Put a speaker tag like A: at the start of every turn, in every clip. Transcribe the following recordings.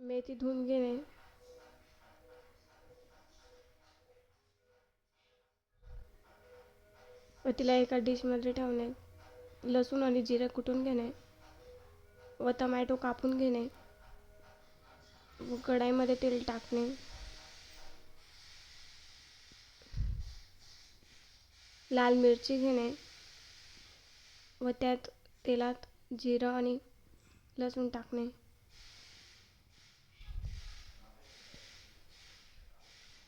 A: मेथी धुवून घेणे, व तिला एका डिशमध्ये ठेवणे. लसूण आणि जिरे कुटून घेणे व टमॅटो कापून घेणे व कढईमध्ये तेल टाकणे. लाल मिरची घेणे व त्यात तेलात जिरं आणि लसूण टाकणे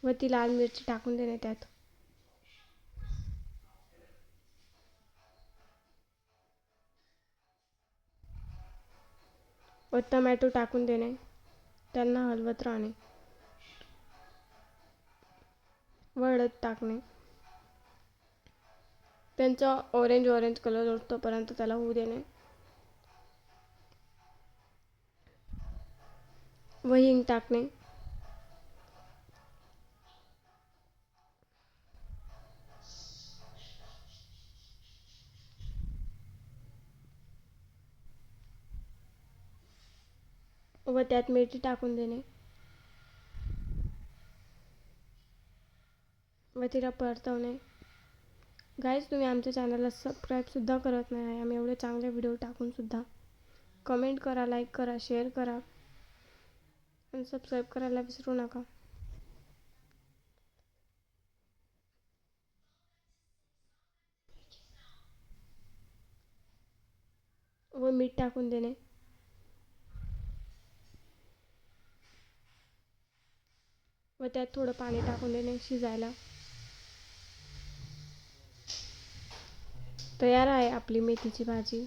A: व ती लाल मिरची टाकून देणे त्यात. व टमॅटो टाकून देणे, त्यांना हलवत राहणे व हळद टाकणे. त्यांचा ऑरेंज कलर उठतोपर्यंत त्याला होऊ देणे व हिंग टाकणे. व त्यात मेथी टाकून देणे व तिला परतवणे. गाईज, तुम्ही आमच्या चॅनलला सबस्क्राईबसुद्धा करत नाही आहे. आम्ही एवढे चांगले व्हिडिओ टाकूनसुद्धा. कमेंट करा, लाईक करा, शेअर करा आणि सबस्क्राईब करायला विसरू नका. व मीठ टाकून देणे व त्यात थोडं पाणी टाकून देणे शिजायला. तयार आहे आपली मेथीची भाजी.